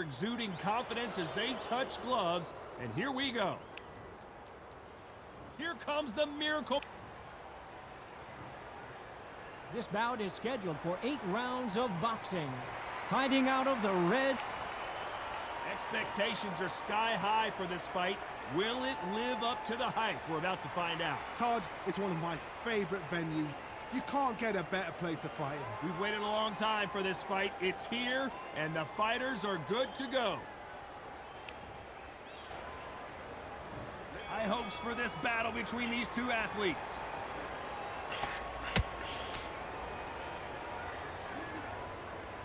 exuding confidence as they touch gloves, and here we go. Here comes the miracle. This bout is scheduled for 8 rounds of boxing. Fighting out of the red. Expectations are sky high for this fight. Will it live up to the hype? We're about to find out. Todd, it's one of my favorite venues. You can't get a better place to fight in. We've waited a long time for this fight. It's here, and the fighters are good to go. High hopes for this battle between these two athletes.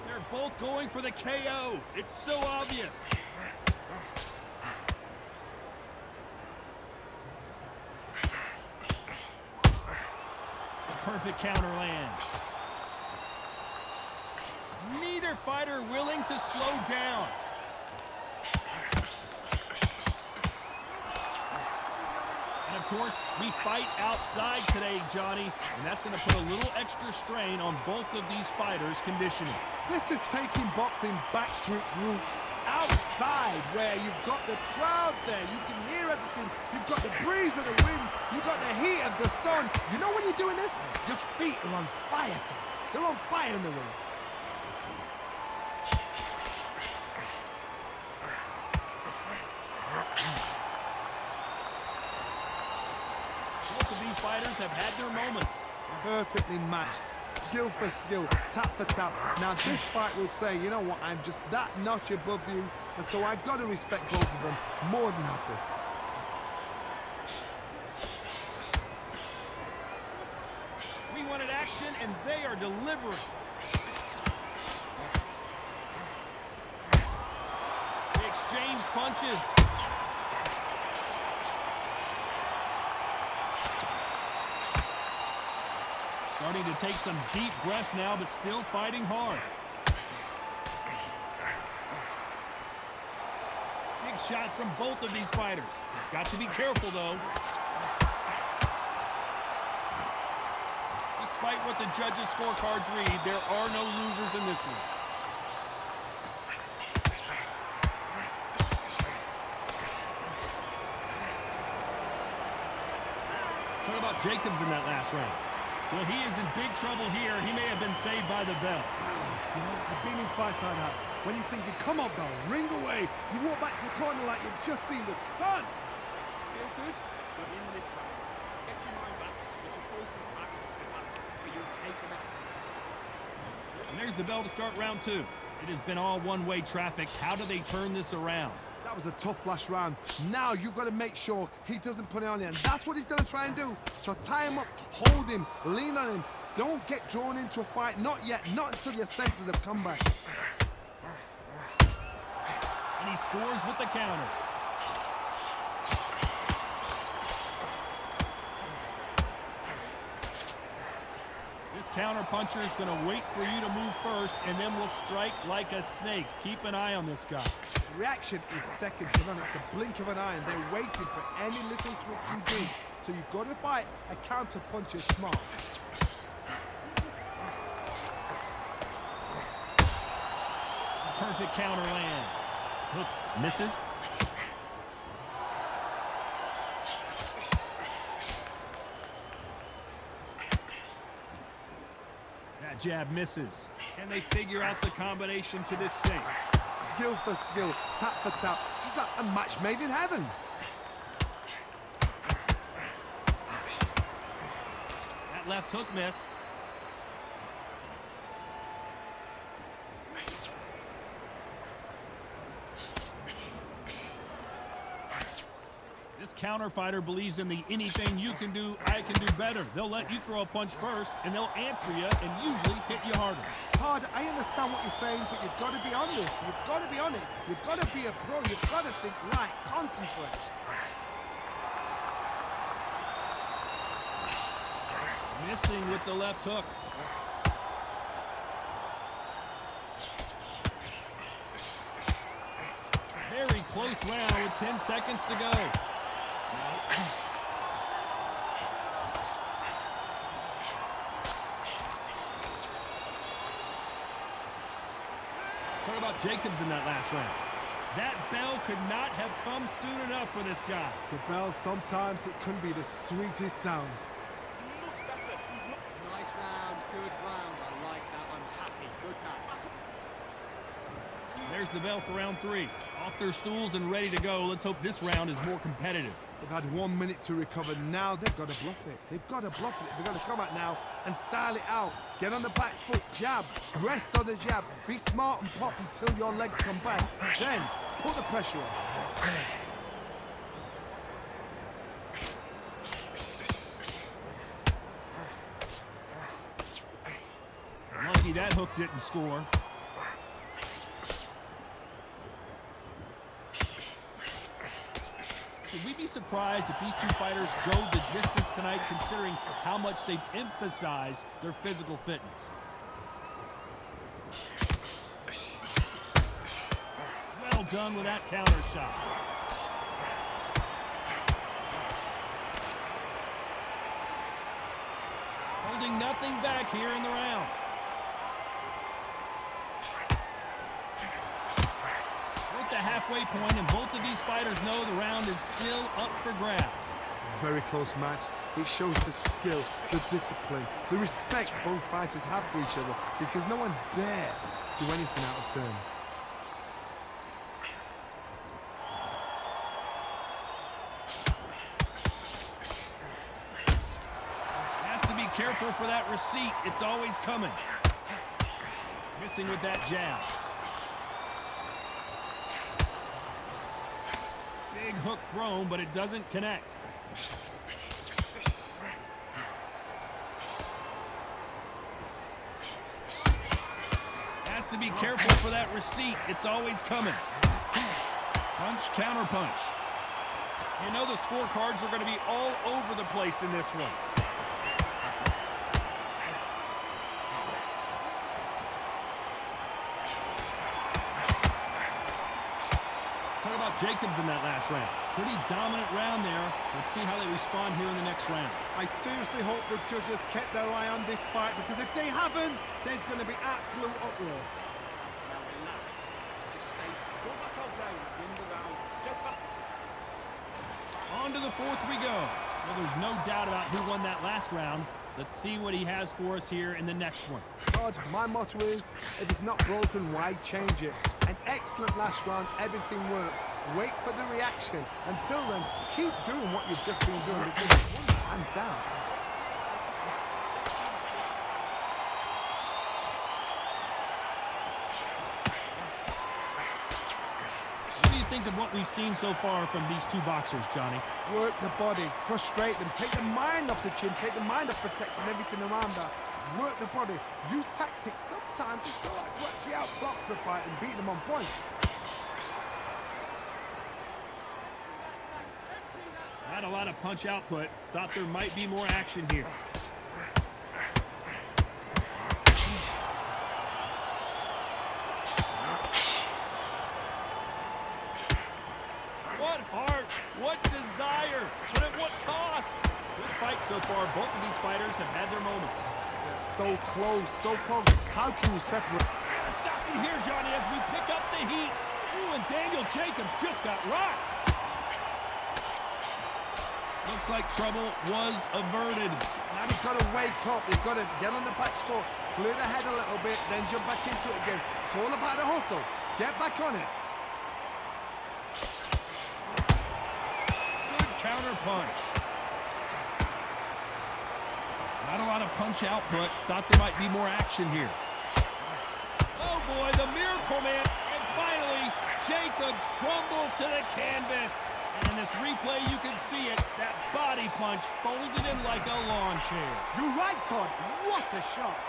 They're both going for the KO. It's so obvious. Perfect counter lands. Neither fighter willing to slow down. And of course, we fight outside today, Johnny, and that's going to put a little extra strain on both of these fighters' conditioning. This is taking boxing back to its roots. Outside, where you've got the crowd there, you can hear everything, you've got the breeze of the wind, you've got the heat of the sun. You know when you're doing this? Your feet are on fire, Tom. They're on fire in the ring. Both of these fighters have had their moments. Perfectly matched, skill for skill, tap for tap. Now this fight will say, you know what, I'm just that notch above you, and so I've got to respect both of them more than happy. We wanted action, and they are delivering. They exchange punches. Starting to take some deep breaths now, but still fighting hard. Big shots from both of these fighters. Got to be careful, though. Despite what the judges' scorecards read, there are no losers in this one. Let's talk about Jacobs in that last round. Well, he is in big trouble here. He may have been saved by the bell. Wow, you know, I've been in fights like that. When you're thinking, come on, bell, ring away. You walk back to the corner like you've just seen the sun. Feel good? But in this round, get your mind back, get your focus back, but you're taking it. And there's the bell to start round 2. It has been all one-way traffic. How do they turn this around? That was a tough last round. Now you've got to make sure he doesn't put it on you, and that's what he's going to try and do. So tie him up, hold him, lean on him. Don't get drawn into a fight. Not yet. Not until your senses have come back. And he scores with the counter. This counter puncher is going to wait for you to move first, and then will strike like a snake. Keep an eye on this guy. Reaction is second to none. It's the blink of an eye, and they're waiting for any little twitch you do. So you've got to fight a counter puncher smart. Perfect counter lands. Hook misses. That jab misses. And they figure out the combination to this safe. Skill for skill, tap for tap. She's like a match made in heaven. That left hook missed. This counter fighter believes in the anything you can do, I can do better. They'll let you throw a punch first, and they'll answer you and usually hit you harder. Todd, I understand what you're saying, but you've got to be on this. You've got to be on it. You've got to be a pro. You've got to think right. Concentrate. Missing with the left hook. Very close round with 10 seconds to go. Let's talk about Jacobs in that last round. That bell could not have come soon enough for this guy. The bell, sometimes it can be the sweetest sound. Much better. He's not. Nice round, good round. I like that. I'm happy. Good man. There's the bell for round 3. Off their stools and ready to go. Let's hope this round is more competitive. They've had 1 minute to recover. Now they've got to bluff it. They've got to bluff it. They've got to come out now and style it out. Get on the back foot, jab, rest on the jab. Be smart and pop until your legs come back. Then put the pressure on. Lucky that hook didn't score. Should we be surprised if these two fighters go the distance tonight, considering how much they've emphasized their physical fitness? Well done with that counter shot. Holding nothing back here in the round. We're at the halfway point, and both of these fighters know the round is still up for grabs. Very close match. It shows the skill, the discipline, the respect both fighters have for each other, because no one dare do anything out of turn. Has to be careful for that receipt. It's always coming. Missing with that jab. Big hook thrown, but it doesn't connect. Has to be careful for that receipt. It's always coming. Punch, counter punch. You know the scorecards are going to be all over the place in this one. Talk about Jacobs in that last round. Pretty dominant round there. Let's see how they respond here in the next round. I seriously hope the judges kept their eye on this fight, because if they haven't, there's going to be absolute uproar. Now relax. Just stay. Go back out there and win the round. Get back. On to the 4th we go. Well, there's no doubt about who won that last round. Let's see what he has for us here in the next one. God, my motto is, if it's not broken, why change it? An excellent last round, everything works. Wait for the reaction. Until then, keep doing what you've just been doing, because it's won hands down. What do you think of what we've seen so far from these two boxers, Johnny? Work the body, frustrate them, take the mind off the chin, take the mind off protecting everything around that. Work the body, use tactics. Sometimes it's so hard to actually outbox a fight and beat them on points. Not a lot of punch output. Thought there might be more action here. What heart, what desire, but at what cost? Good fight so far. Both of these fighters have had their moments. They're so close, so close. How can you separate? Stop you here, Johnny, as we pick up the heat. Ooh, and Daniel Jacobs just got rocked. Looks like trouble was averted. Now they've got to wake up. They've got to get on the back foot, clear the head a little bit, then jump back into it again. It's all about the hustle. Get back on it. Good counter punch. Not a lot of punch output. Thought there might be more action here. Oh boy, the miracle man. And finally, Jacobs crumbles to the canvas. And in this replay, you can see it. That body punch folded him like a lawn chair. You're right, Todd. What a shot.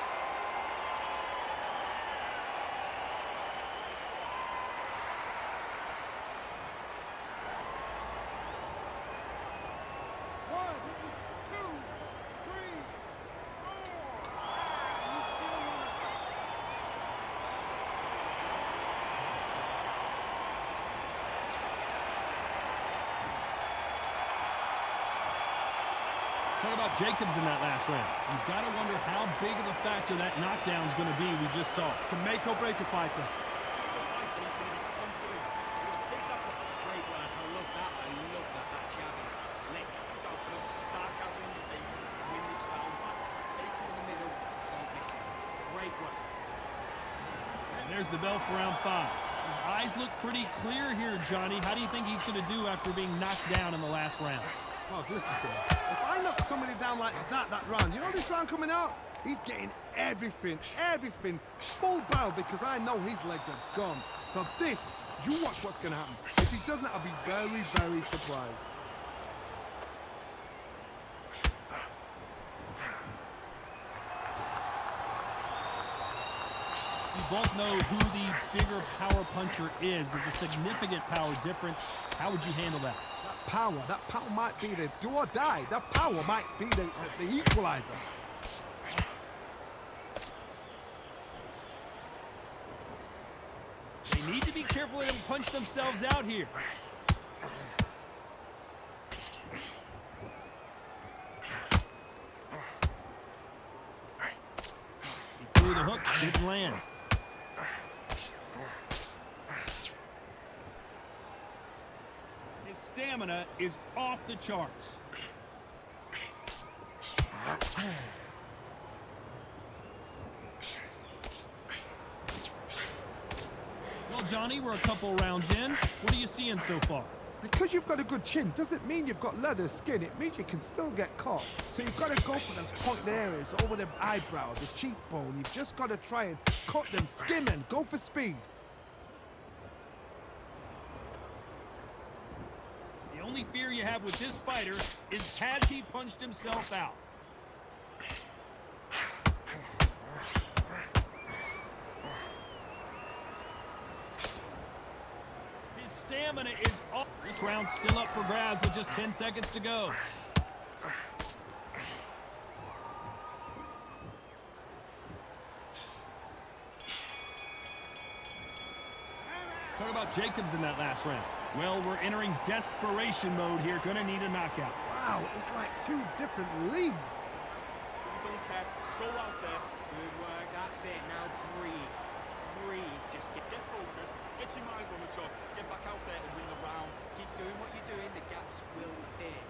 Talk about Jacobs in that last round. You've got to wonder how big of a factor that knockdown's going to be we just saw. Can make or break a fighter. He's going to be confident. He's There's the bell for round 5. His eyes look pretty clear here, Johnny. How do you think he's going to do after being knocked down in the last round? Oh, listen to him. If I knock somebody down like that round, you know this round coming out? He's getting everything, full barrel, because I know his legs are gone. So this, you watch what's going to happen. If he doesn't, I'll be very, very surprised. You both know who the bigger power puncher is. There's a significant power difference. How would you handle that? That power might be the do or die. That power might be the equalizer. They need to be careful they don't punch themselves out here. He threw the hook, didn't land. His stamina is off the charts. Well, Johnny, we're a couple rounds in. What are you seeing so far? Because you've got a good chin doesn't mean you've got leather skin. It means you can still get caught. So you've got to go for those point areas, over the eyebrow, the cheekbone. You've just got to try and cut them, skim and go for speed. The only fear you have with this fighter is has he punched himself out? His stamina is off. This round's still up for grabs with just 10 seconds to go. Let's talk about Jacobs in that last round. Well, we're entering desperation mode here. Gonna need a knockout. Wow, it's like two different leagues. Don't care. Go out there. Good work. That's it. Now breathe. Breathe. Just get Focus. Get your minds on the job. Get back out there and win the round. keep doing what you're doing. The gaps will appear.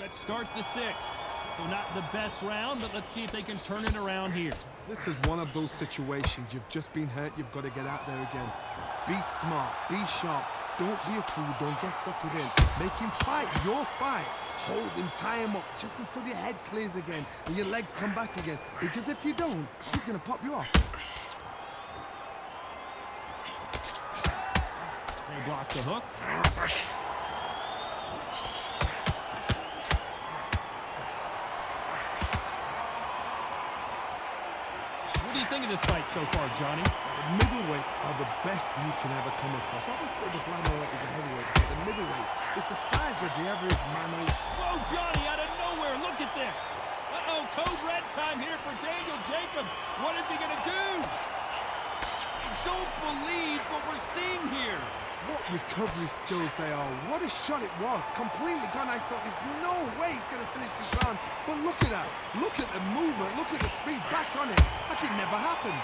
Let's start the 6th. So not the best round, but let's see if they can turn it around here. This is one of those situations. You've just been hurt. You've got to get out there again. Be smart. Be sharp. Don't be a fool. Don't get suckered in. Make him fight your fight. Hold him, tie him up just until your head clears again and your legs come back again. Because if you don't, he's going to pop you off. They block the hook. What do you think of this fight so far, Johnny? The middleweights are the best you can ever come across. Obviously, the flyweight is a heavyweight, but the middleweight is the size of the average man. Whoa, Johnny, out of nowhere. Look at this. Uh-oh, code red time here for Daniel Jacobs. What is he going to do? I don't believe what we're seeing here. What recovery skills they are. What a shot it was. Completely gone. I thought there's no way he's going to finish this round. But look at that. Look at the movement. Look at the speed. Back on it. That could never happen.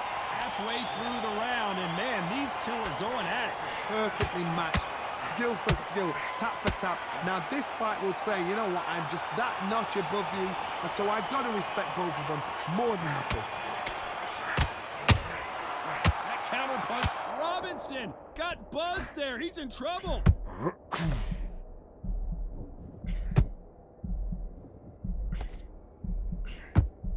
Halfway through the round, and man, these two are going at it. Perfectly matched. Skill for skill. Tap for tap. Now this fight will say, you know what, I'm just that notch above you. And so I've got to respect both of them. More than happy. That counter punch. Robinson got buzzed there. He's in trouble.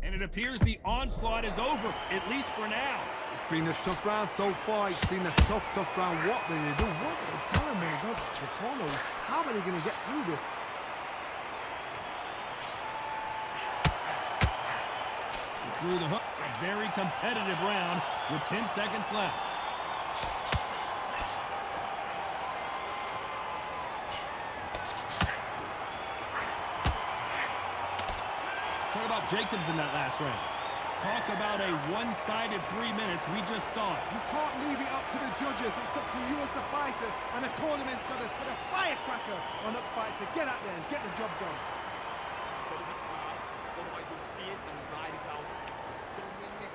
And it appears the onslaught is over, at least for now. It's been a tough round so far. It's been a tough round. What do they do? What do they tell him when he goes to the corner? How are they going to get through this? Through the hook. A very competitive round with 10 seconds left. Talk about Jacobs in that last round. Talk about a one-sided 3 minutes. We just saw it. You can't leave it up to the judges. It's up to you as a fighter. And the cornerman's got to put a firecracker on that fight to get out there and get the job done. You've got to be smart. Otherwise, you'll see it and ride it out. Don't win it.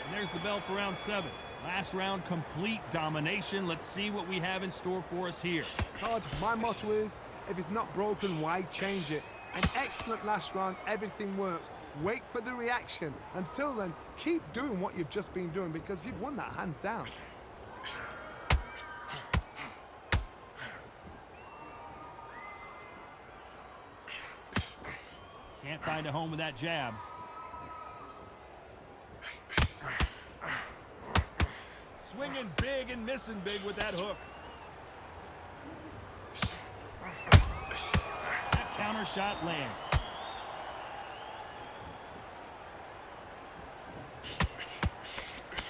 And there's the bell for round 7. Last round, complete domination. Let's see what we have in store for us here. Todd, my motto is, if it's not broken, why change it? An excellent last round, everything works. Wait for the reaction. Until then, keep doing what you've just been doing because you've won that hands down. Can't find a home with that jab. Swinging big and missing big with that hook. That counter shot lands.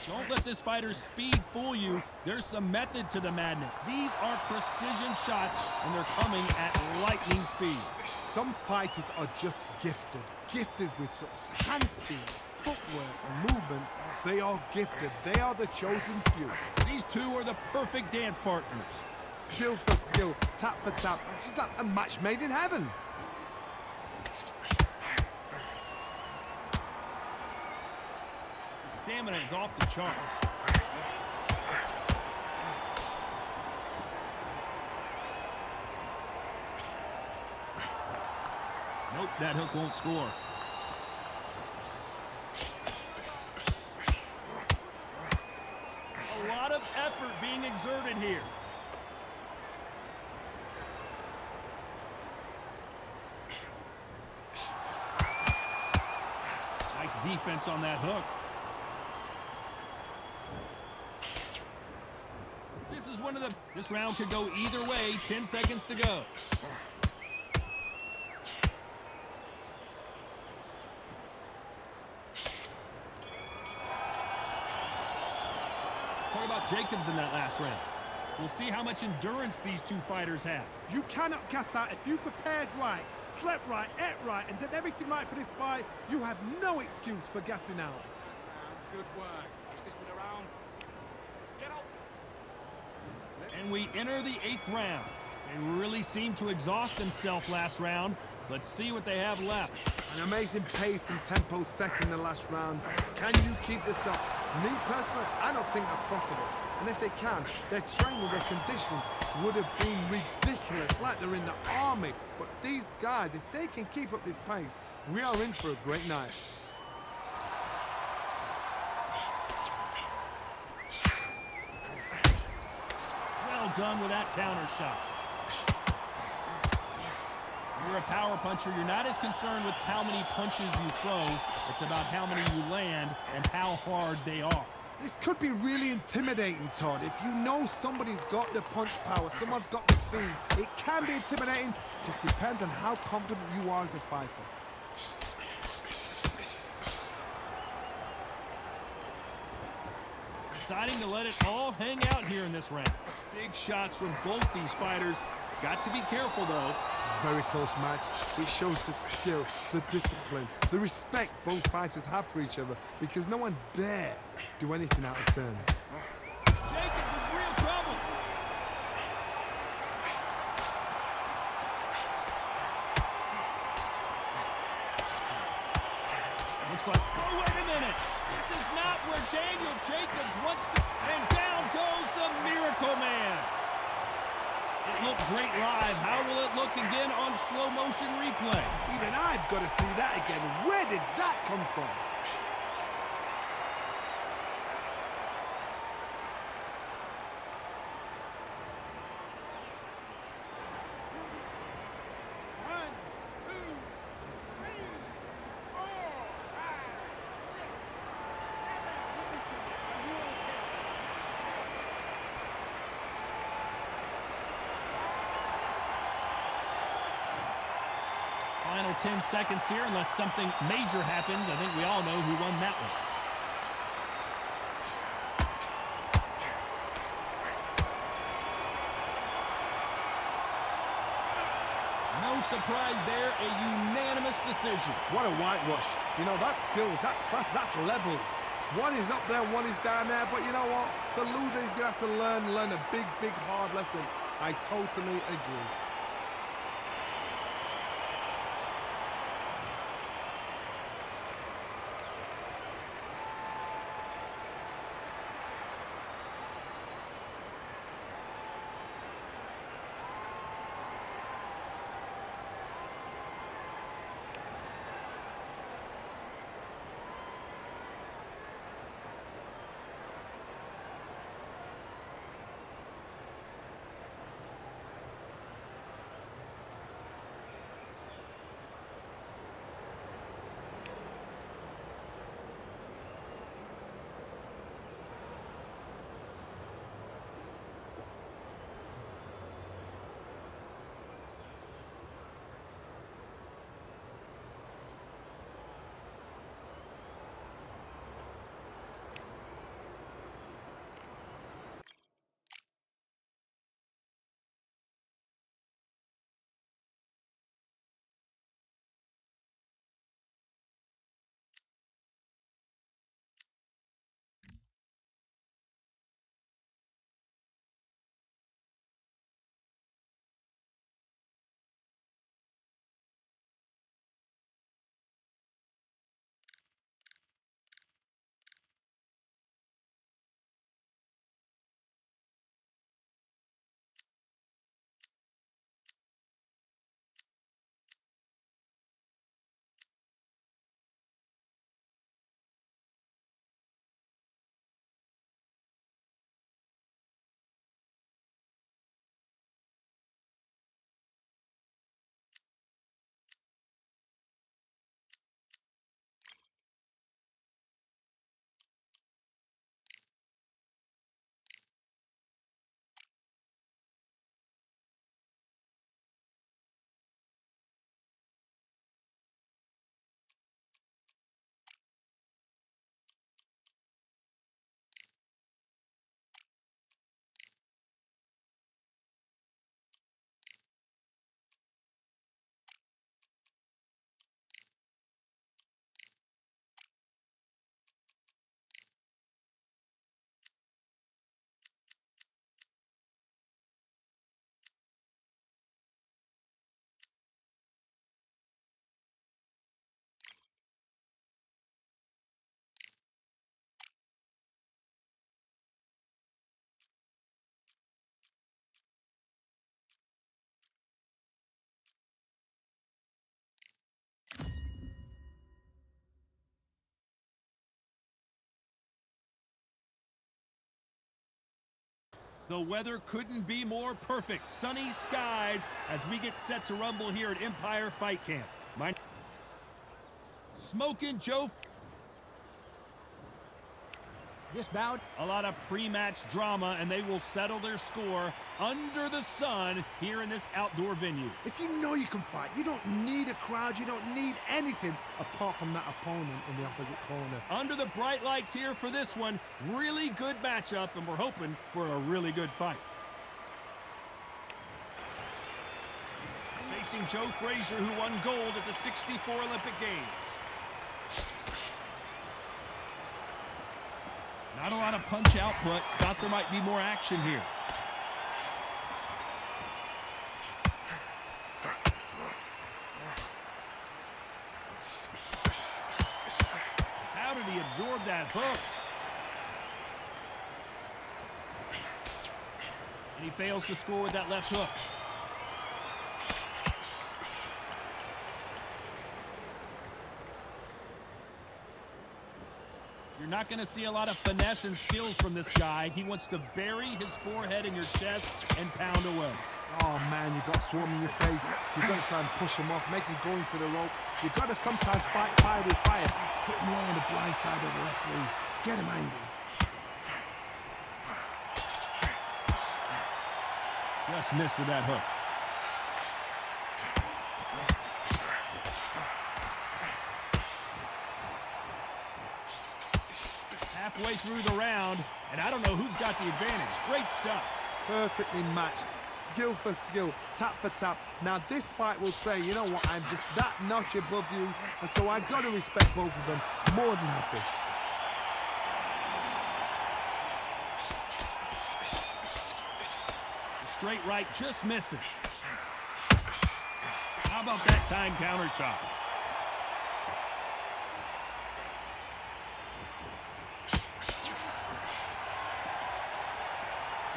Don't let this fighter's speed fool you. There's some method to the madness. These are precision shots, and they're coming at lightning speed. Some fighters are just gifted. Gifted with such hand speed, footwork, and movement. They are gifted. They are the chosen few. These two are the perfect dance partners. Skill for skill, tap for tap. She's like a match made in heaven. The stamina is off the charts. Nope, that hook won't score. A lot of effort being exerted here. Nice defense on that hook. This round could go either way. 10 seconds to go. Let's talk about Jacobs in that last round. We'll see how much endurance these two fighters have. You cannot gas out. If you prepared right, slept right, ate right, and did everything right for this fight, you have no excuse for gassing out. Good work. Just this bit around. Get up. And we enter the 8th round. They really seemed to exhaust themselves last round. Let's see what they have left. An amazing pace and tempo set in the last round. Can you keep this up? Me personally, I don't think that's possible. And if they can, their training, their conditioning would have been ridiculous, like they're in the army. But these guys, if they can keep up this pace, we are in for a great night. Well done with that counter shot. When you're a power puncher, you're not as concerned with how many punches you throw. It's about how many you land and how hard they are. This could be really intimidating, Todd. If you know somebody's got the punch power, someone's got the speed, it can be intimidating. Just depends on how confident you are as a fighter. Deciding to let it all hang out here in this round. Big shots from both these fighters. Got to be careful, though. Very close match. It shows the skill, the discipline, the respect both fighters have for each other because no one dare do anything out of turn. Jacobs in real trouble. Looks like, oh, wait a minute. This is not where Daniel Jacobs wants to, and down goes the Miracle Man. It looked great live. How will it look again on slow motion replay? Even I've got to see that again. Where did that come from? Final 10 seconds here, unless something major happens. I think we all know who won that one. No surprise there, a unanimous decision. What a whitewash. You know, that's skills, that's class, that's levels. One is up there, one is down there, but you know what? The loser is going to have to learn a big, hard lesson. I totally agree. The weather couldn't be more perfect. Sunny skies as we get set to rumble here at Empire Fight Camp. Smoking Joe. This bout, A lot of pre-match drama, and they will settle their score under the sun here in this outdoor venue. If you know you can fight, you don't need a crowd, you don't need anything apart from that opponent in the opposite corner. Under the bright lights here for this one, really good matchup, and we're hoping for a really good fight. Facing Joe Frazier, who won gold at the '64 Olympic Games. Not a lot of punch output. Thought there might be more action here. How did he absorb that hook? And he fails to score with that left hook. You're not going to see a lot of finesse and skills from this guy. He wants to bury his forehead in your chest and pound away. Oh man, you've got swarm in your face. You've got to try and push him off, make him go into the rope. You've got to sometimes fight fire with fire. Hit him on the blind side of the referee. Get him angry. Just missed with that hook. Halfway through the round, and I don't know who's got the advantage. Great stuff. Perfectly matched, skill for skill, tap for tap. Now this fight will say, you know what, I'm just that notch above you, and so I got to respect both of them. More than happy. The straight right just misses. How about that time counter shot?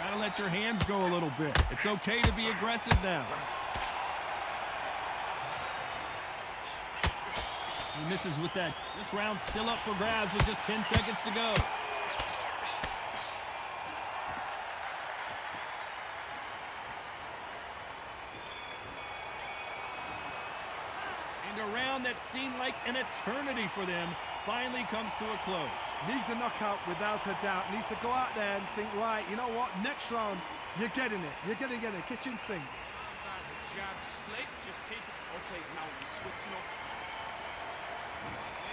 Gotta let your hands go a little bit. It's okay to be aggressive now. He misses with that. This round's still up for grabs with just 10 seconds to go. And a round that seemed like an eternity for them finally comes to a close. Needs a knockout without a doubt. Needs to go out there and think, right, you know what, next round, you're getting it. You're going to get a kitchen sink. Jab slick, just keep it. Okay, now he's switching off.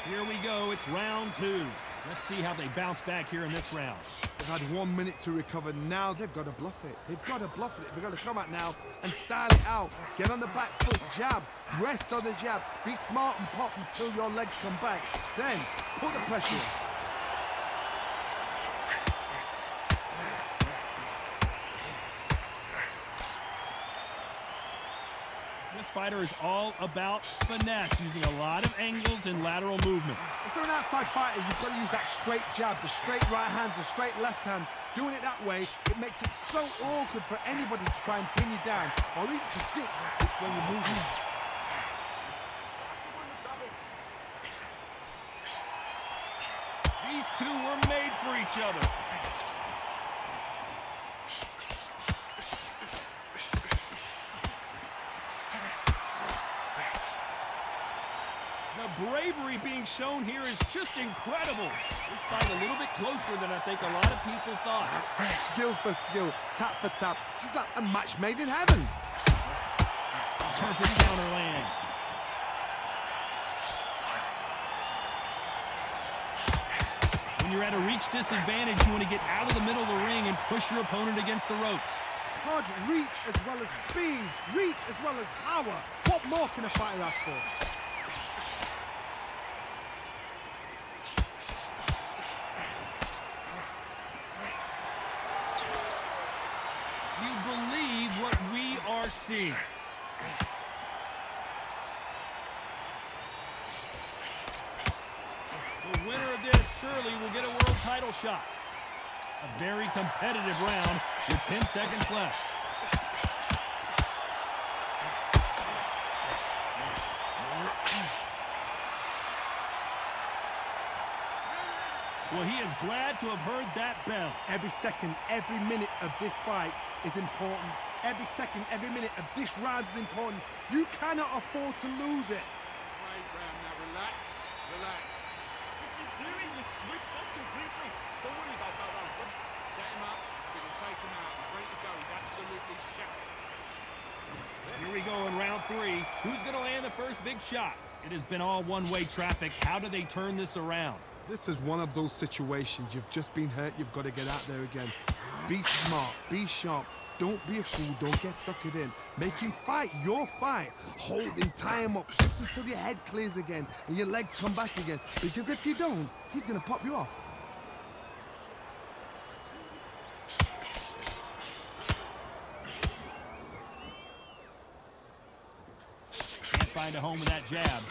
Here we go, it's round two. Let's see how they bounce back here in this round. They've had 1 minute to recover. Now they've got to bluff it. They've got to bluff it. They've got to come out now and style it out. Get on the back foot, jab, rest on the jab. Be smart and pop until your legs come back. Then put the pressure on. This fighter is all about finesse, using a lot of angles and lateral movement. If you're an outside fighter, you've got to use that straight jab, the straight right hands, the straight left hands. Doing it that way, it makes it so awkward for anybody to try and pin you down or even predict which way you're moving. These two were made for each other. The bravery being shown here is just incredible. This fight a little bit closer than I think a lot of people thought. Skill for skill, tap for tap. Just like a match made in heaven. Perfect counter lands. When you're at a reach disadvantage, you want to get out of the middle of the ring and push your opponent against the ropes. Hodge, reach as well as speed, reach as well as power. What more can a fighter ask for? Do you believe what we are seeing? The winner of this surely will get a world title shot. A very competitive round with 10 seconds left. Well, he is glad to have heard that bell. Every second, every minute of this fight is important. Every second, every minute of this round is important. You cannot afford to lose it. Great round now. Relax. Relax. What's he doing? You switched off completely. Don't worry about that round. Set him up. We can take him out. He's ready to go. He's absolutely shattered. Here we go in round 3. Who's going to land the first big shot? It has been all one-way traffic. How do they turn this around? This is one of those situations. You've just been hurt. You've got to get out there again. Be smart. Be sharp. Don't be a fool. Don't get suckered in. Make him fight your fight. Hold him, tie him up just until your head clears again and your legs come back again. Because if you don't, he's going to pop you off. Can't find a home with that jab.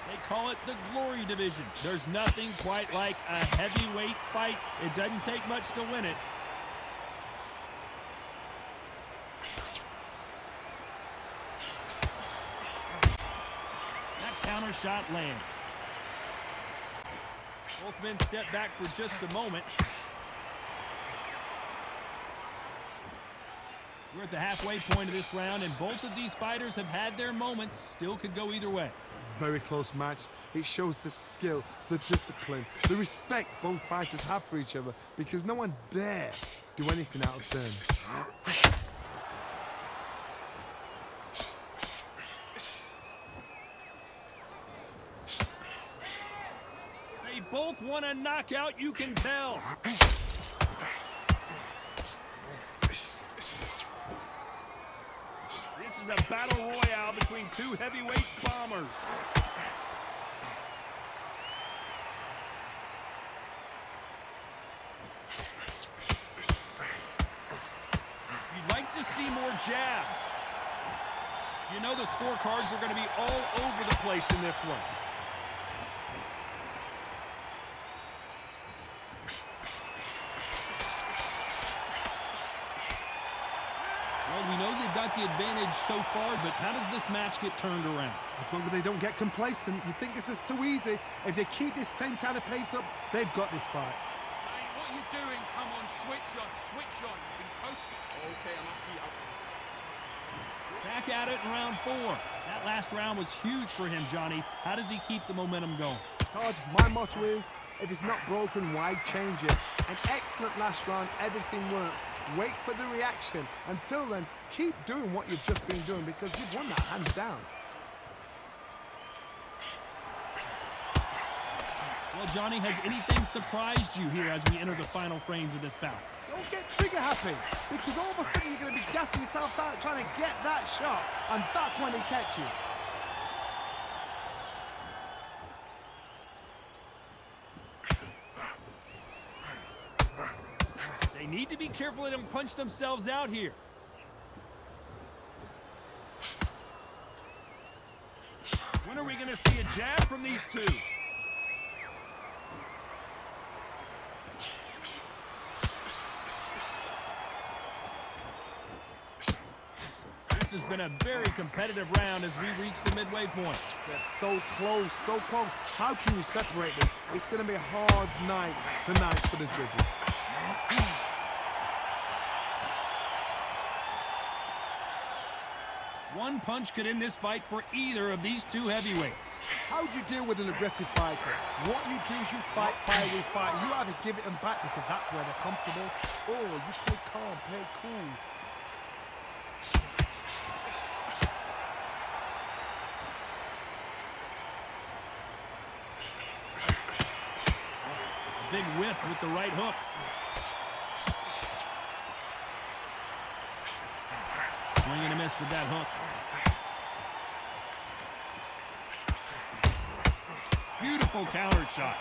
They call it the glory division. There's nothing quite like a heavyweight fight. It doesn't take much to win it. That counter shot lands. Both men step back for just a moment. We're at the halfway point of this round, and both of these fighters have had their moments. Still could go either way. Very close match. It shows the skill, the discipline, the respect both fighters have for each other because no one dare do anything out of turn. They both want a knockout, you can tell. This is a battle royale between two heavyweight bombers. You'd like to see more jabs. You know the scorecards are going to be all over the place in this one. Well, we know they've got the advantage so far, but how does this match get turned around? As long as they don't get complacent, you think this is too easy. If they keep this same kind of pace up, they've got this fight. Mate, what are you doing? Come on, switch on, switch on. You've been posted. Okay, I'm up. Back at it in round 4. That last round was huge for him, Johnny. How does he keep the momentum going? Todd, my motto is, if it's not broken, why change it? An excellent last round, everything works. Wait for the reaction. Until then, keep doing what you've just been doing because you've won that hands down. Well, Johnny, has anything surprised you here as we enter the final frames of this bout? Don't get trigger happy because all of a sudden you're going to be gassing yourself out trying to get that shot and that's when they catch you. They need to be careful they don't punch themselves out here. When are we going to see a jab from these two? This has been a very competitive round as we reach the midway point. They're so close, so close. How can you separate them? It's going to be a hard night tonight for the judges. One punch could end this fight for either of these two heavyweights. How do you deal with an aggressive fighter? What you do is you fight, fire with fight. You either give it them back because that's where they're comfortable, or you play calm, play cool. Big whiff with the right hook. Swing and a miss with that hook. Beautiful counter shot.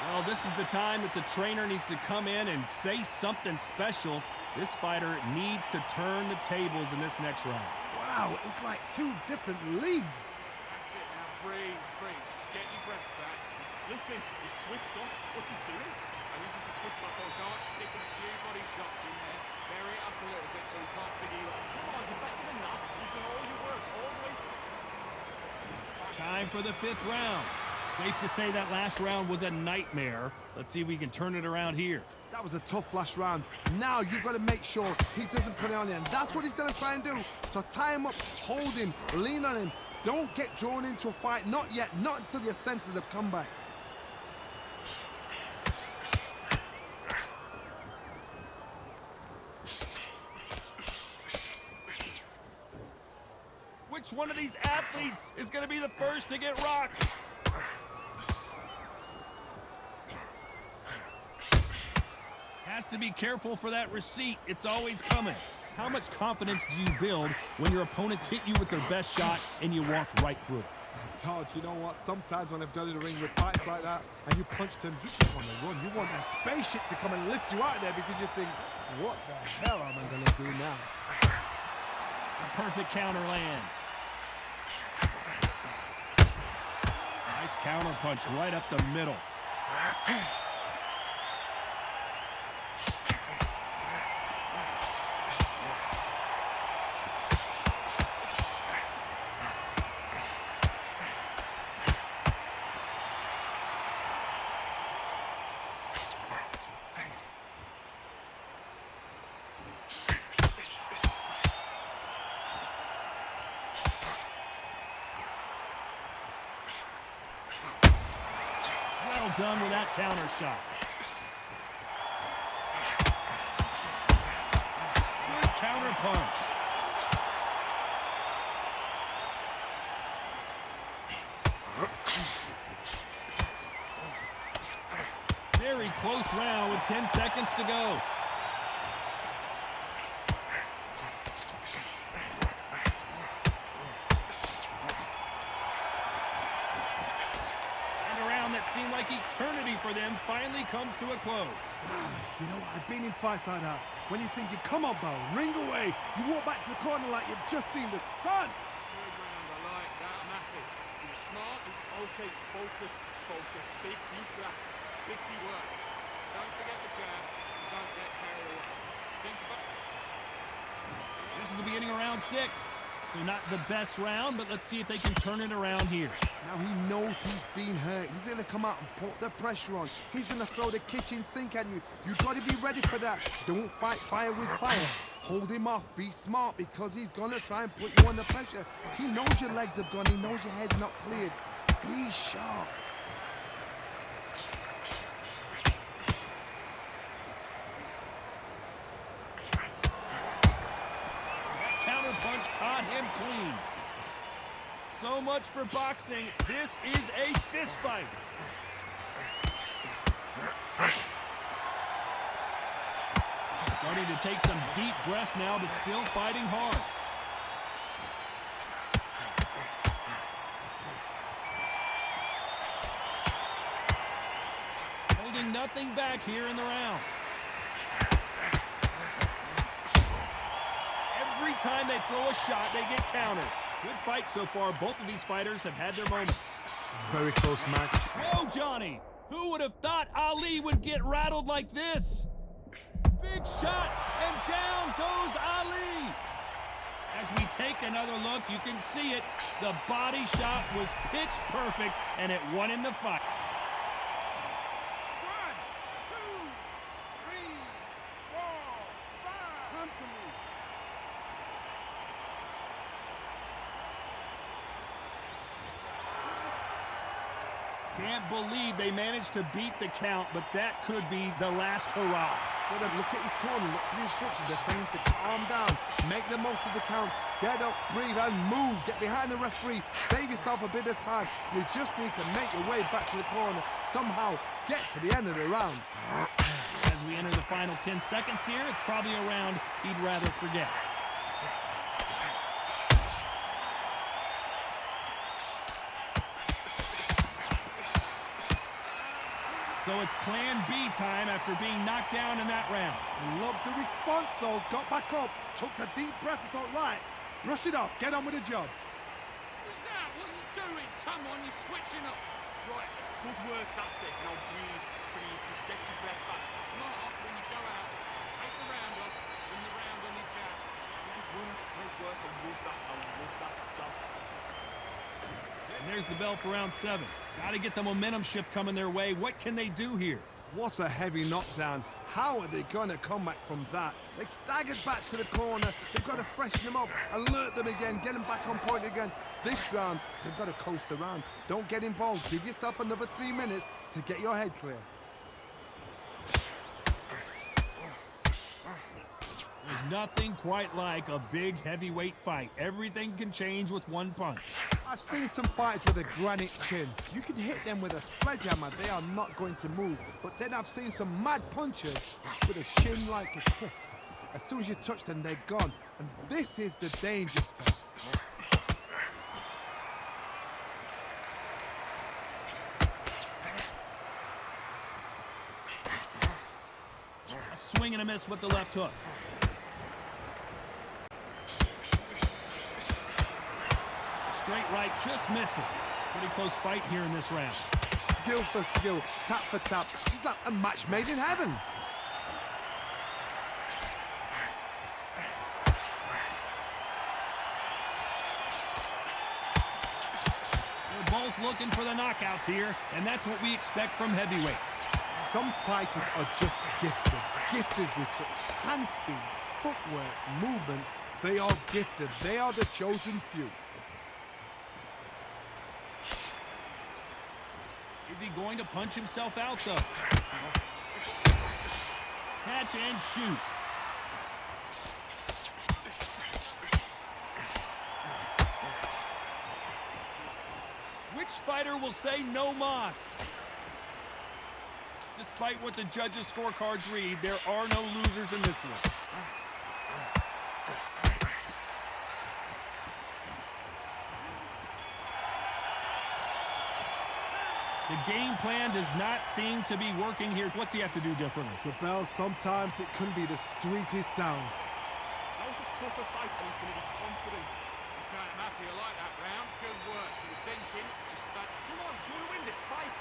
Well, this is the time that the trainer needs to come in and say something special. This fighter needs to turn the tables in this next round. Wow, it's like two different leagues. That's it now. Breathe, breathe. Just get your breath back. Listen, he's switched off. What's he doing? I need you to switch back on. Start sticking a few body shots in there. Vary it up a little bit so he can't figure you out. Come on, you're better than that. You've done all your work all the way through. Time for the 5th round. Safe to say that last round was a nightmare. Let's see if we can turn it around here. That was a tough last round. Now you've got to make sure he doesn't put it on you. And that's what he's going to try and do. So tie him up, hold him, lean on him. Don't get drawn into a fight. Not yet. Not until your senses have come back. Which one of these athletes is going to be the first to get rocked? Has to be careful for that receipt. It's always coming. How much confidence do you build when your opponents hit you with their best shot and you walked right through it? Todd, you know what? Sometimes when I've gone in the ring with fights like that and you punched him, you just want to run. You want that spaceship to come and lift you out of there because you think, what the hell am I going to do now? A perfect counter lands. Nice counter punch right up the middle. Well done with that counter shot. Good counter punch. Very close round with 10 seconds to go. That seemed like eternity for them finally comes to a close. Wow, you know what? I've been in fights like that. When you're thinking, come on, Bo, ring away. You walk back to the corner like you've just seen the sun. Good round, I like that. I'm happy. You're smart. Okay, focus, focus. Big, deep breaths. Big, deep work. Don't forget the jab. Don't get carried away. Think about it. This is the beginning of round 6. So not the best round, but let's see if they can turn it around here. Now he knows he's been hurt. He's going to come out and put the pressure on. He's going to throw the kitchen sink at you. You've got to be ready for that. Don't fight fire with fire. Hold him off. Be smart because he's going to try and put you under pressure. He knows your legs have gone. He knows your head's not cleared. Be sharp. Punch caught him clean. So much for boxing. This is a fist fight. Starting to take some deep breaths now, but still fighting hard. Holding nothing back here in the round. Every time they throw a shot, they get counters. Good fight so far. Both of these fighters have had their moments. Very close match. Whoa, Johnny! Who would have thought Ali would get rattled like this? Big shot, and down goes Ali! As we take another look, you can see it. The body shot was pitch perfect, and it won him the fight. 1, 2, 3, 4, 5. Come to me. Can't believe they managed to beat the count, but that could be the last hurrah. Look at his corner, look at the instructions. They're telling him to calm down, make the most of the count, get up, breathe, and move. Get behind the referee, save yourself a bit of time. You just need to make your way back to the corner, somehow get to the end of the round. As we enter the final 10 seconds here, it's probably a round he'd rather forget. So it's plan B time after being knocked down in that round. Loved the response though, got back up, took a deep breath and thought, right, brush it off, get on with the job. Is that what you're doing? Come on, you're switching up. Right, Good work, that's it. Now breathe, breathe. Just get your breath back. Smart when you go out. Take the round off. Win the round on your jab. Great work. I love that. I love that. Jobs. And there's the bell for round 7. Got to get the momentum shift coming their way. What can they do here? What a heavy knockdown. How are they going to come back from that? They staggered back to the corner. They've got to freshen them up, alert them again, get them back on point again. This round, they've got to coast around. Don't get involved. Give yourself another 3 minutes to get your head clear. There's nothing quite like a big heavyweight fight. Everything can change with one punch. I've seen some fights with a granite chin. You can hit them with a sledgehammer, they are not going to move. But then I've seen some mad punchers with a chin like a crisp. As soon as you touch them, they're gone. And this is the danger spot. A swing and a miss with the left hook. Straight right just misses. Pretty close fight here in this round. Skill for skill, tap for tap. Just like a match made in heaven. They're both looking for the knockouts here, and that's what we expect from heavyweights. Some fighters are just gifted with such hand speed, footwork, movement. They are gifted. They are the chosen few. Is he going to punch himself out, though? Catch and shoot. Which fighter will say no mas? Despite what the judges' scorecards read, there are no losers in this one. The game plan does not seem to be working here. What's he have to do differently? The bell, sometimes it can be the sweetest sound. That was a tougher fight, and he's going to be confident. Okay, I'm happy. I like that round. Good work. You were thinking, just that. Come on, do you want to win this fight?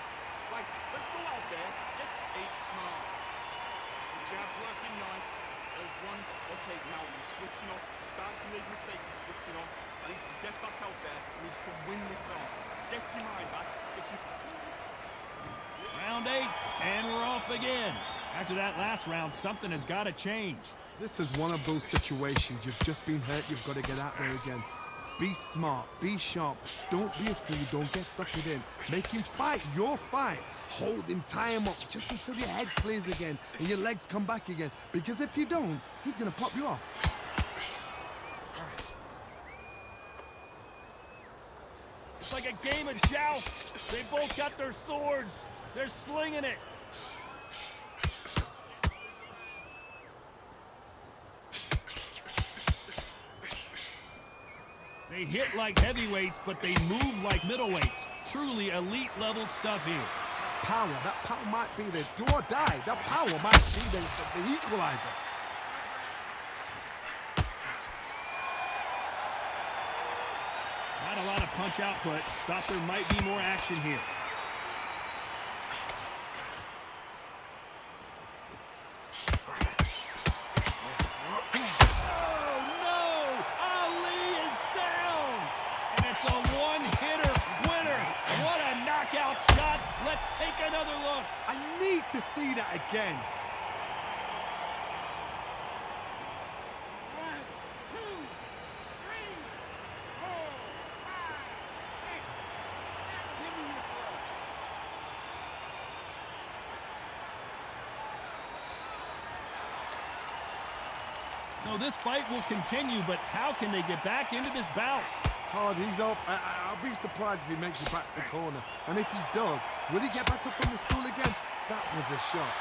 Right, let's go out there. Just Eat smart. The jab working nice. Those ones. okay, now you're switching off. You're starting to make mistakes. You're switching off. He needs to get back out there. He needs to win this round. Get your mind back. Get your... Round 8, and we're off again. After that last round, something has got to change. This is one of those situations. You've just been hurt. You've got to get out there again. Be smart. Be sharp. Don't be a fool. Don't get suckered in. Make him fight your fight. Hold him. Tie him up just until your head clears again and your legs come back again. Because if you don't, he's going to pop you off. It's like a game of joust. They both got their swords. They're slinging it. They hit like heavyweights, but they move like middleweights. Truly elite level stuff here. That power might be the do or die. That power might be the equalizer. Not a lot of punch output. Thought there might be more action here. Oh, no! Ali is down! And it's a one-hitter winner. What a knockout shot. Let's take another look. I need to see that again. 1, 2, 3, 4, 5, 6. Give me your throw. So this fight will continue, but how can they get back into this bout? Hard, he's up. I'll be surprised if he makes it back to the corner. And if he does, will he get back up on the stool again? That was a shot.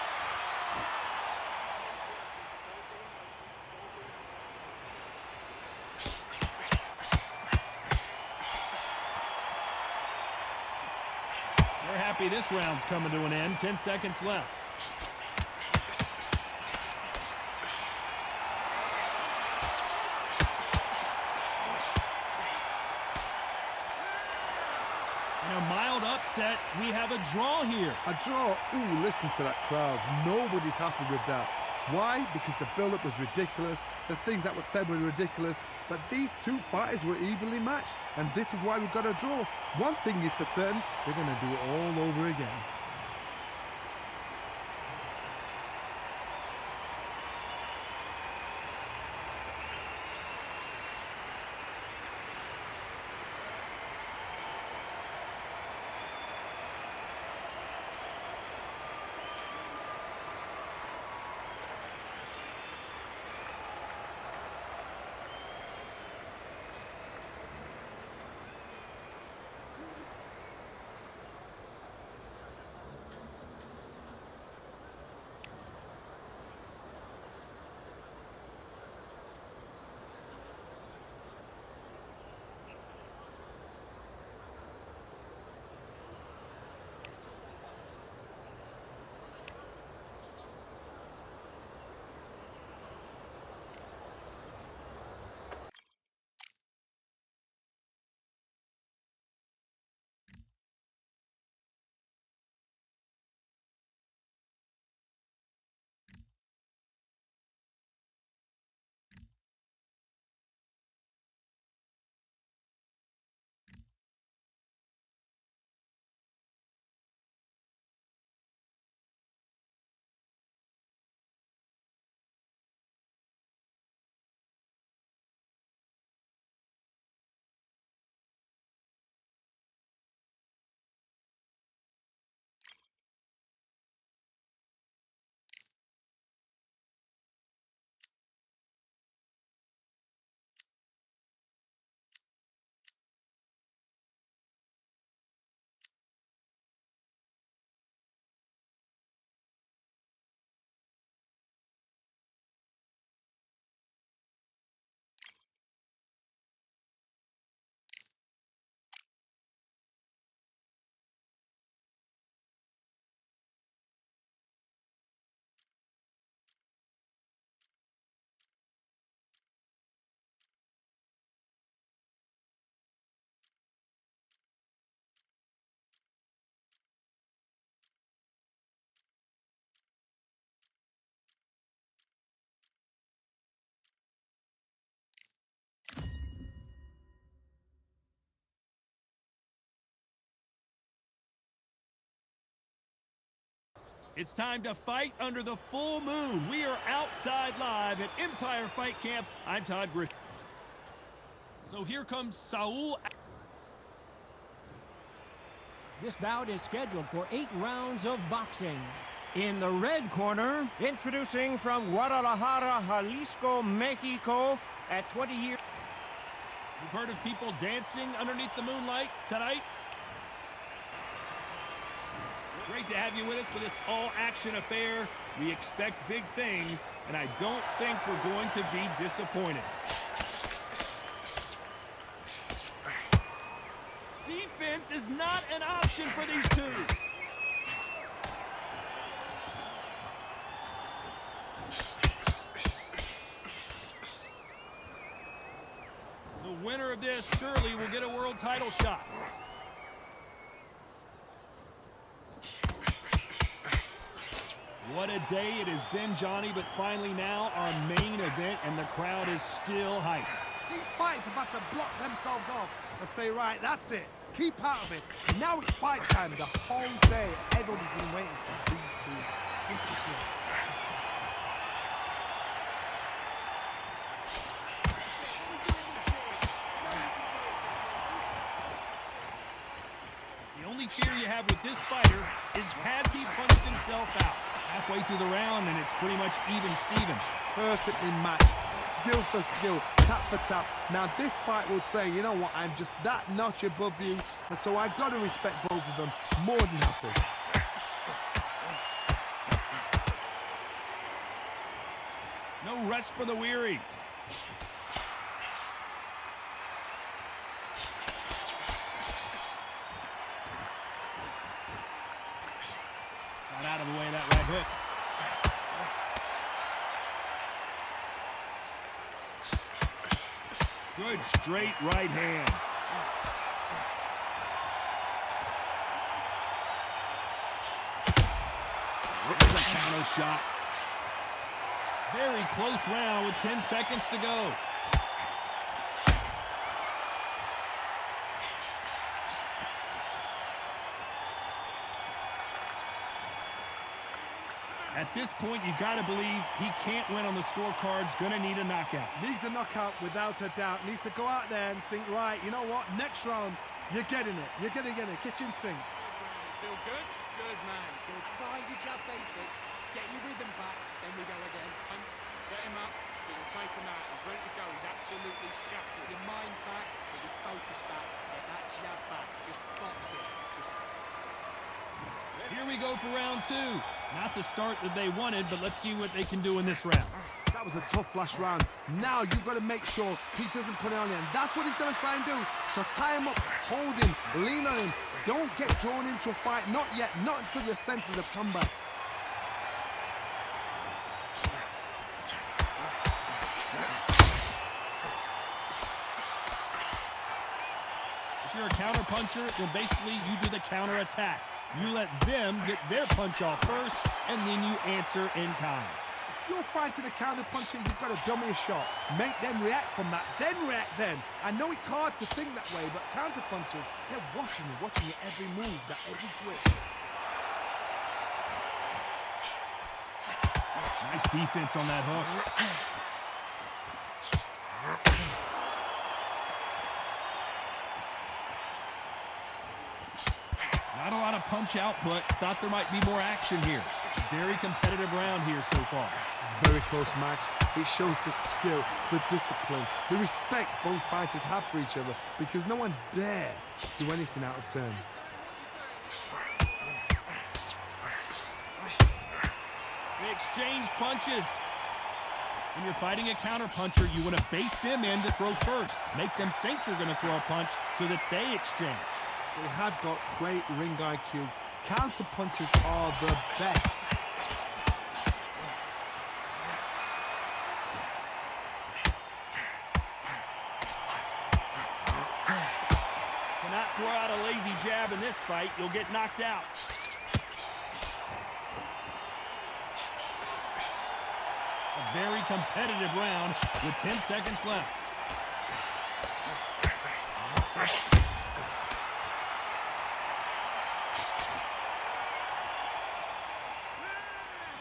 They're happy this round's coming to an end. 10 seconds left. set, we have a draw here. A draw? Ooh, listen to that crowd. Nobody's happy with that. Why? Because the build-up was ridiculous, the things that were said were ridiculous, but these two fighters were evenly matched, and this is why we've got a draw. One thing is for certain, they're going to do it all over again. It's time to fight under the full moon. We are outside live at Empire Fight Camp. I'm Todd Griffin. So here comes Saul. This bout is scheduled for 8 rounds of boxing. In the red corner, introducing from Guadalajara, Jalisco, Mexico, at 20 years. You've heard of people dancing underneath the moonlight tonight? Great to have you with us for this all-action affair. We expect big things, and I don't think we're going to be disappointed. Defense is not an option for these two. The winner of this surely will get a world title shot. What a day it has been, Johnny, but finally now our main event, and the crowd is still hyped. These fighters are about to block themselves off and say, right, that's it. Keep out of it. Now it's fight time. The whole day, everybody's been waiting for these two. This is it. This is it. The only fear you have with this fighter is has he punched himself out? Halfway through the round, and it's pretty much even Steven. Perfectly matched. Skill for skill, tap for tap. Now this fight will say, you know what, I'm just that notch above you, and so I've got to respect both of them more than happy. No rest for the weary. Got out of the way of that right hook. Good straight right hand. counter shot. Very close round with 10 seconds to go. At this point, you got to believe he can't win on the scorecard's going to need a knockout. Needs a knockout without a doubt. Needs to go out there and think, right, you know what? Next round, you're getting it. You're going to get it. Kitchen sink. Feel good? Good, man. Good. Behind your jab basics, get your rhythm back, then we go again. And set him up, but you'll take him out. He's ready to go. He's absolutely shattered. Your mind back, get your focus back, get that jab back. Just box it. Just Here we go for round 2. Not the start that they wanted, but let's see what they can do in this round. That was a tough last round. Now you've got to make sure he doesn't put it on you. And that's what he's going to try and do. So tie him up, hold him, lean on him. Don't get drawn into a fight. Not yet. Not until your senses have come back. If you're a counter puncher, then basically you do the counter attack. You let them get their punch off first, and then you answer in kind. If you're fighting a counter puncher, you've got to dummy a shot. Make them react from that, then react then. I know it's hard to think that way, but counter punchers, they're watching your every move, that every twitch. Nice defense on that hook. Not a lot of punch output. Thought there might be more action here. Very competitive round here so far. Very close match. It shows the skill, the discipline, the respect both fighters have for each other, because no one dare do anything out of turn. They exchange punches. When you're fighting a counter puncher, you want to bait them in to throw first. Make them think you're going to throw a punch so that they exchange. They have got great ring IQ. Counter punches are the best. Cannot throw out a lazy jab in this fight. You'll get knocked out. A very competitive round with 10 seconds left.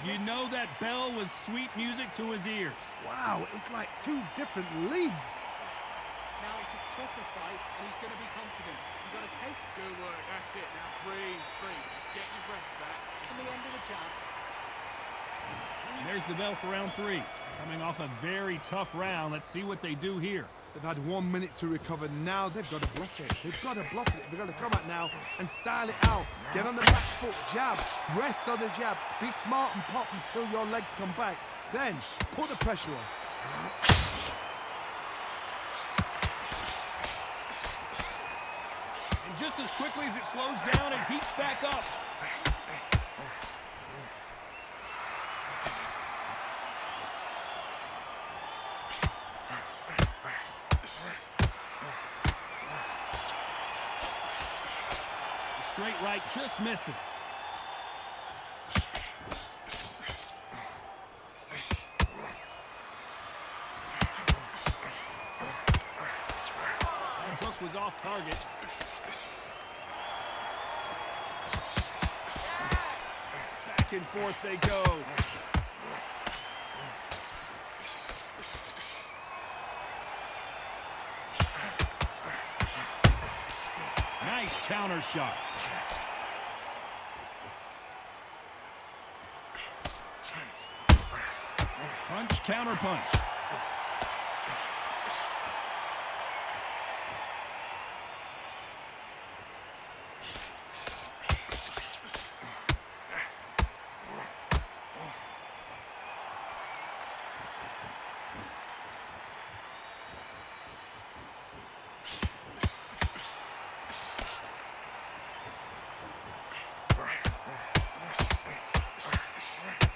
You know that bell was sweet music to his ears. Wow, it's like two different leagues. now it's a tougher fight, and he's going to be confident. You've got to take Good work. That's it. Now breathe, breathe. Just get your breath back. from the end of the jab. And there's the bell for round 3. Coming off a very tough round. Let's see what they do here. They've had 1 minute to recover. Now they've got to block it. They've got to block it. They've got to come out now and style it out. Get on the back foot, jab, rest on the jab. Be smart and pop until your legs come back. Then put the pressure on. And just as quickly as it slows down, it heats back up. Straight right just misses. That hook was off target. Back and forth they go. Nice counter shot. Punch, counter punch.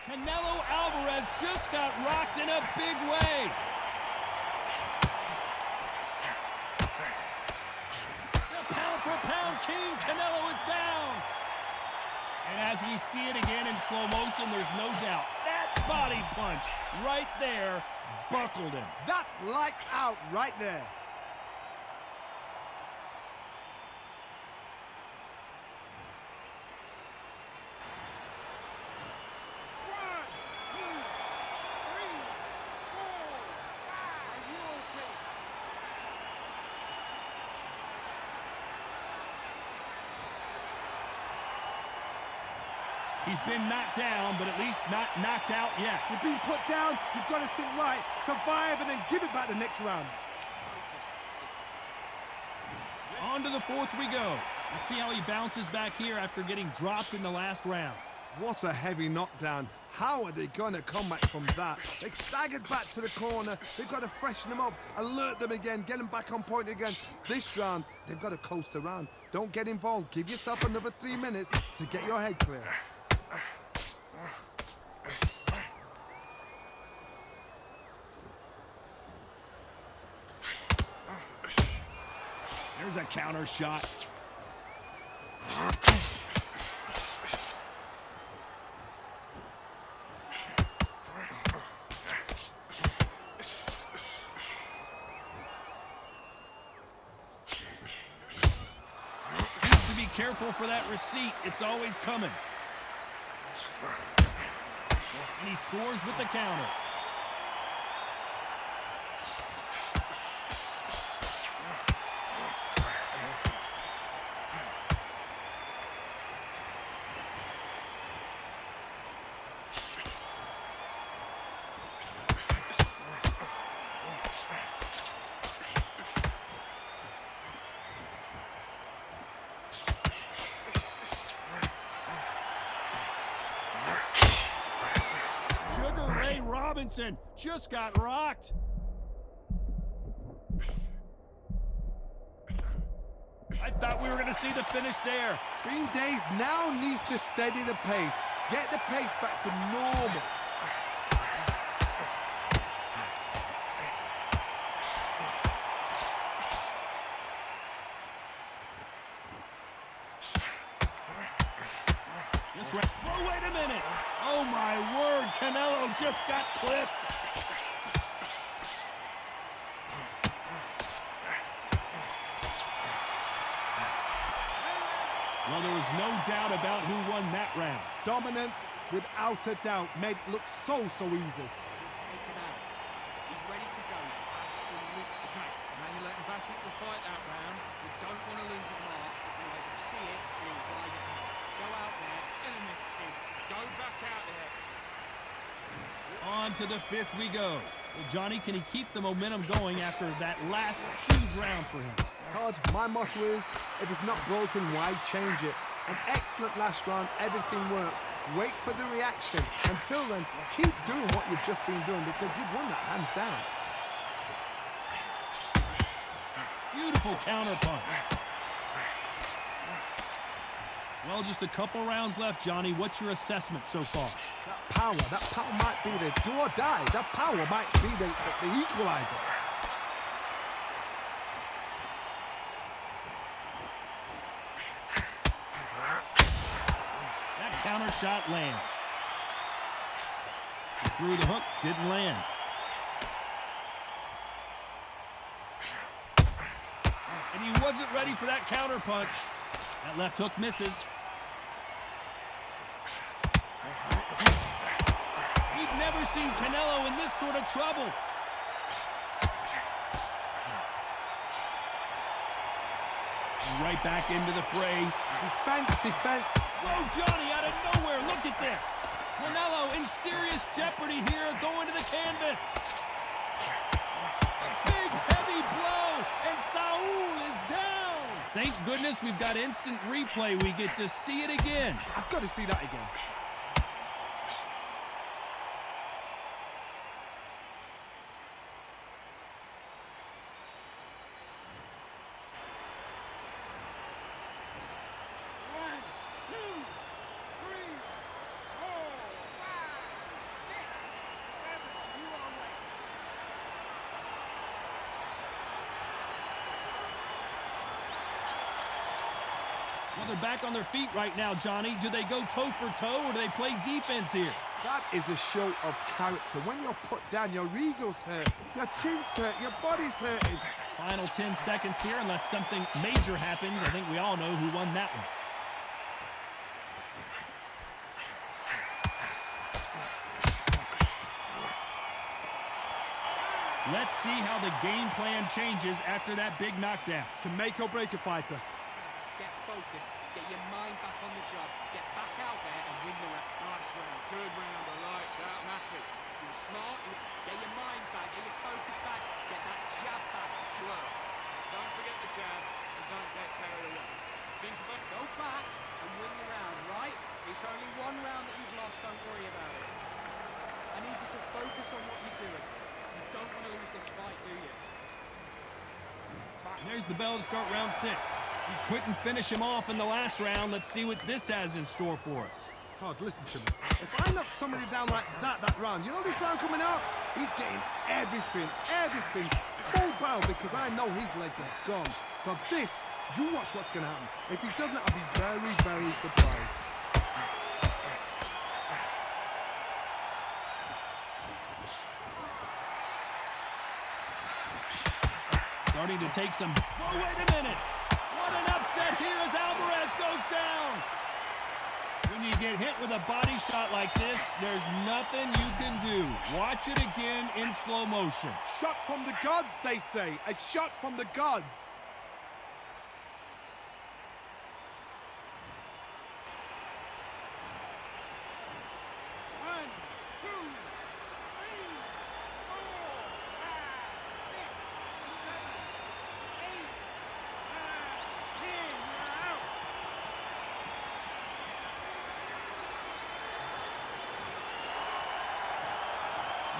Canelo Alvarez just got rocked in a big way. The pound-for-pound king, Canelo, is down. And as we see it again in slow motion, there's no doubt. That body punch right there buckled him. That's lights out right there. He's been knocked down, but at least not knocked out yet. You've been put down, you've got to think right, survive, and then give it back the next round. On to the fourth we go. Let's see how he bounces back here after getting dropped in the last round. What a heavy knockdown. How are they going to come back from that? They staggered back to the corner. They've got to freshen them up, alert them again, get them back on point again. This round, they've got to coast around. Don't get involved. Give yourself another 3 minutes to get your head clear. There's a counter shot. Needs to be careful for that receipt. It's always coming. And he scores with the counter. Robinson just got rocked. I thought we were going to see the finish there. Green Days now needs to steady the pace. Get the pace back to normal. Oh, wait a minute. Oh, my word. Canelo just got clipped. Well, there was no doubt about who won that round. Dominance, without a doubt, made it look so easy. Take him out. He's ready to go. He's absolutely... Okay, now you let him back into the fight that round. You don't want to lose a mark. Otherwise, you see it, you'll ride it out. Go out there, in this kid. Go back out there. On to the fifth we go. Well, Johnny, can he keep the momentum going after that last huge round for him? Todd, my motto is, if it's not broken, why change it? An excellent last round, everything works. Wait for the reaction. Until then, keep doing what you've just been doing because you've won that hands down. Beautiful counter punch. Well, just a couple rounds left, Johnny. What's your assessment so far? That power might be the do or die. That power might be the equalizer. That counter shot lands. He threw the hook, didn't land. And he wasn't ready for that counter punch. That left hook misses. We've never seen Canelo in this sort of trouble. And right back into the fray. Defense. Whoa, Johnny, out of nowhere, look at this. Canelo in serious jeopardy here, going to the canvas. A big, heavy blow, and Saul is down. Thank goodness we've got instant replay. We get to see it again. I've got to see that again. Well, They're back on their feet right now, Johnny. Do they go toe for toe or do they play defense here? That is a show of character. When you're put down, your ego's hurt, your chin's hurt, your body's hurting. Final 10 seconds here, unless something major happens. I think we all know who won that one. Let's see how the game plan changes after that big knockdown. Can make or break a fighter. Get focused, get your mind back on the job, get back out there and win the round. Nice round, good round, I like that. I'm happy. You were smart, Get your mind back, get your focus back, get that jab back. well. Don't forget the jab and don't get carried away. Think about Go back and win the round, right? It's only one round that you've lost, don't worry about it. I need you to focus on what you're doing. You don't want to lose this fight, do you? And there's the bell to start round 6. We couldn't finish him off in the last round. Let's see what this has in store for us. Todd, listen to me. If I knock somebody down like that round, you know this round coming out? He's getting everything, full barrel because I know his legs are gone. So this, you watch what's going to happen. If he doesn't, I'll be very, very surprised. Starting to take some... Oh, wait a minute! What an upset here as Alvarez goes down! When you get hit with a body shot like this, there's nothing you can do. Watch it again in slow motion. Shot from the gods, they say. A shot from the gods.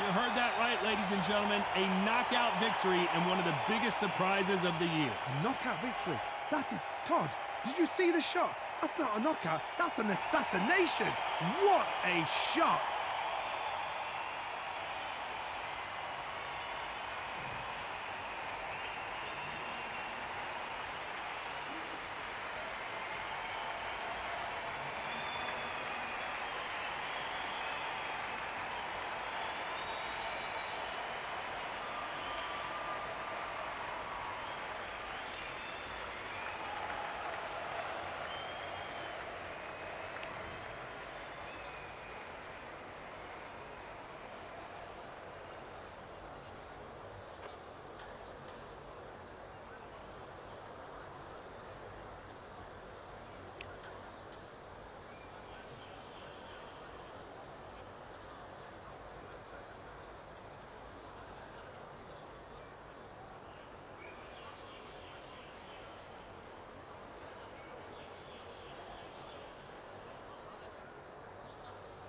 You heard that right, ladies and gentlemen. A knockout victory and one of the biggest surprises of the year. A knockout victory. That is... Todd, did you see the shot? That's not a knockout. That's an assassination. What a shot.